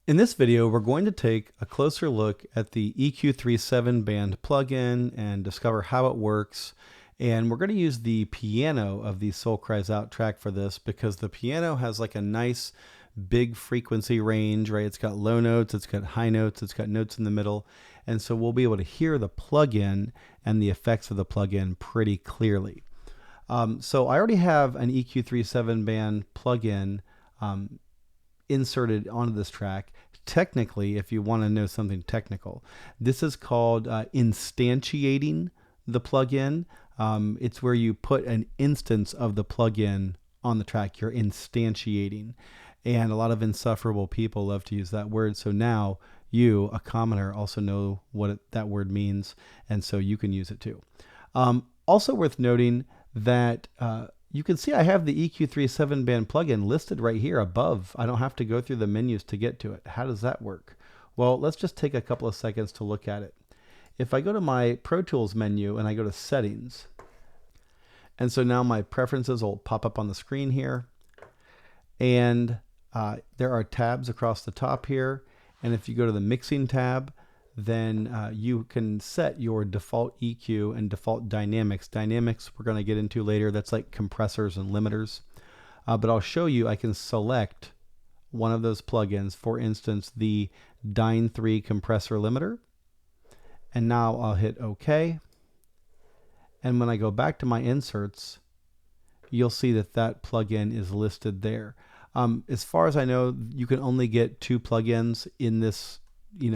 In this video, we're going to take a closer look at the EQ3 7-band plugin and discover how it works. And we're going to use the piano of the Soul Cries Out track for this because the piano has like a nice big frequency range, right? It's got low notes, it's got high notes, it's got notes in the middle. And so we'll be able to hear the plugin and the effects of the plugin pretty clearly. So I already have an EQ3 7-band plugin inserted onto this track. Technically, if you want to know something technical, this is called instantiating the plugin. It's where you put an instance of the plugin on the track. You're instantiating. And a lot of insufferable people love to use that word. So now you, a commoner, also know what that word means. And so you can use it too. Also worth noting that you can see I have the EQ3 7-band plugin listed right here above. I don't have to go through the menus to get to it. How does that work? Well, let's just take a couple of seconds to look at it. If I go to my Pro Tools menu and I go to Settings, and so now my preferences will pop up on the screen here. And there are tabs across the top here. And if you go to the Mixing tab, then you can set your default EQ and default dynamics. Dynamics we're going to get into later. That's like compressors and limiters. But I'll show you I can select one of those plugins, for instance, the Dyne 3 compressor limiter. And now I'll hit OK. And when I go back to my inserts, you'll see that that plugin is listed there. As far as I know, you can only get 2 plugins in this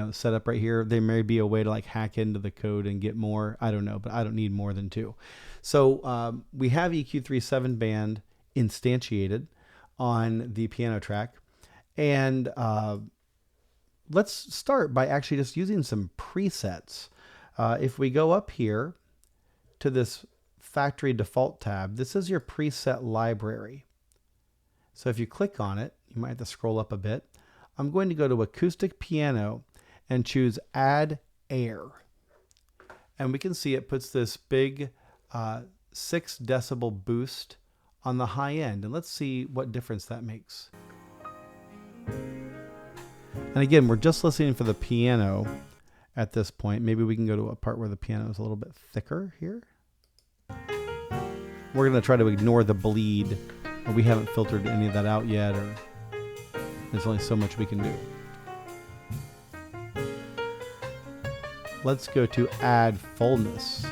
setup right here. There may be a way to like hack into the code and get more. I don't know, but I don't need more than 2. So we have EQ3 7-band instantiated on the piano track. And let's start by actually just using some presets. If we go up here to this factory default tab, this is your preset library. So if you click on it, you might have to scroll up a bit. I'm going to go to acoustic piano and choose add air. And we can see it puts this big 6 decibel boost on the high end. And let's see what difference that makes. And again, we're just listening for the piano at this point. Maybe we can go to a part where the piano is a little bit thicker here. We're going to try to ignore the bleed. We haven't filtered any of that out yet, or there's only so much we can do. Let's go to add fullness.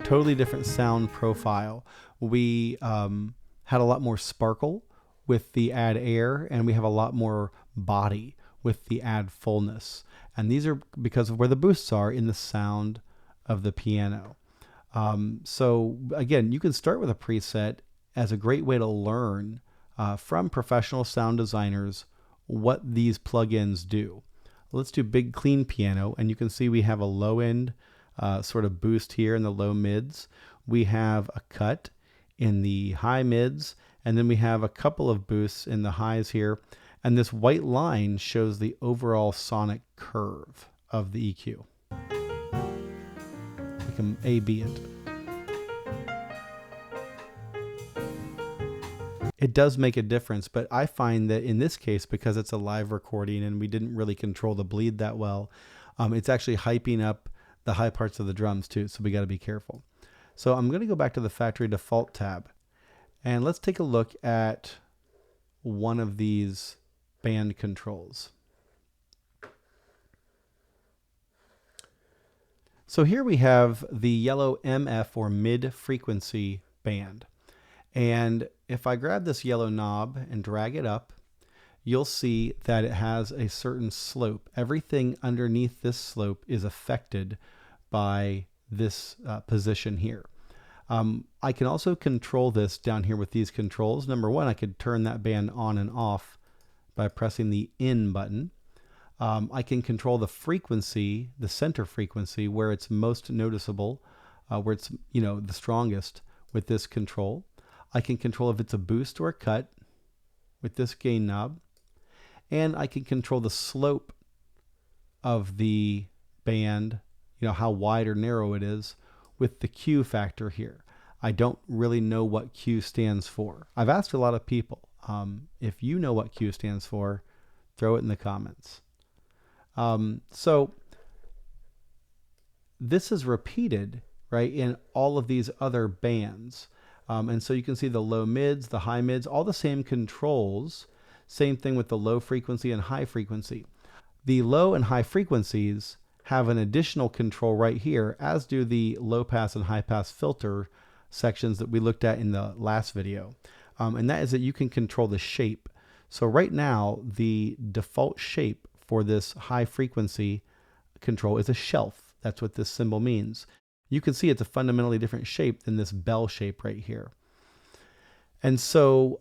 Totally different sound profile. We had a lot more sparkle with the add air, and we have a lot more body with the add fullness. And these are because of where the boosts are in the sound of the piano. So again, you can start with a preset as a great way to learn from professional sound designers what these plugins do. Let's do big clean piano, and you can see we have a low end sort of boost here in the low mids. We have a cut in the high mids, and then we have a couple of boosts in the highs here. And this white line shows the overall sonic curve of the EQ. We can A/B it. It does make a difference, but I find that in this case, because it's a live recording and we didn't really control the bleed that well, it's actually hyping up the high parts of the drums too, so we got to be careful. So I'm going to go back to the factory default tab, and let's take a look at one of these band controls. So here we have the yellow MF or mid frequency band. And if I grab this yellow knob and drag it up, you'll see that it has a certain slope. Everything underneath this slope is affected by this position here. I can also control this down here with these controls. Number one, I could turn that band on and off by pressing the in button. I can control the frequency, the center frequency, where it's most noticeable, where it's the strongest with this control. I can control if it's a boost or a cut with this gain knob. And I can control the slope of the band, how wide or narrow it is, with the Q factor here. I don't really know what Q stands for. I've asked a lot of people. If you know what Q stands for, throw it in the comments. So this is repeated, right, in all of these other bands. And so you can see the low mids, the high mids, all the same controls. Same thing with the low frequency and high frequency. The low and high frequencies have an additional control right here, as do the low pass and high pass filter sections that we looked at in the last video. And that is that you can control the shape. So right now, the default shape for this high frequency control is a shelf. That's what this symbol means. You can see it's a fundamentally different shape than this bell shape right here. And so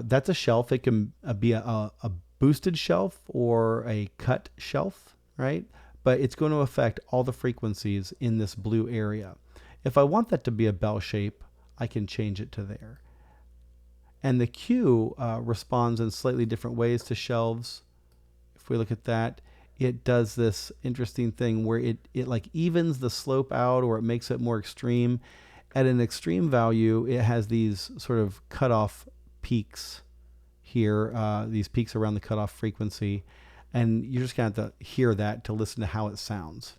that's a shelf. It can be a boosted shelf or a cut shelf, right? But it's going to affect all the frequencies in this blue area. If I want that to be a bell shape, I can change it to there. And the Q responds in slightly different ways to shelves. If we look at that, it does this interesting thing where it like evens the slope out, or it makes it more extreme. At an extreme value, it has these sort of cutoff peaks here, these peaks around the cutoff frequency. And you're just going to have to hear that to listen to how it sounds.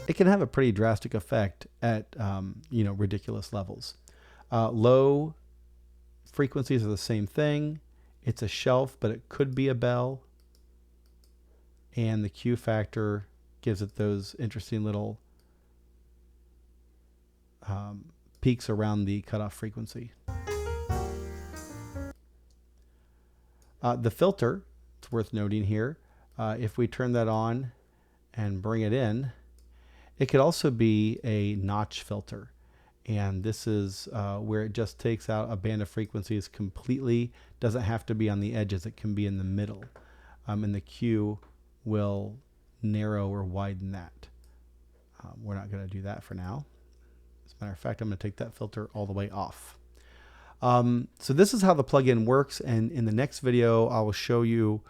It can have a pretty drastic effect at ridiculous levels. Low frequencies are the same thing. It's a shelf, but it could be a bell. And the Q factor gives it those interesting little peaks around the cutoff frequency. The filter, it's worth noting here, if we turn that on and bring it in, it could also be a notch filter. And this is where it just takes out a band of frequencies completely. Doesn't have to be on the edges. It can be in the middle. And the Q will narrow or widen that. We're not going to do that for now. As a matter of fact, I'm going to take that filter all the way off. So this is how the plugin works. And in the next video, I will show you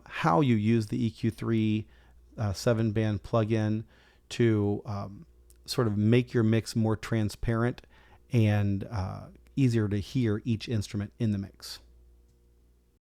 how you use the EQ3 7-band plugin to sort of make your mix more transparent and easier to hear each instrument in the mix.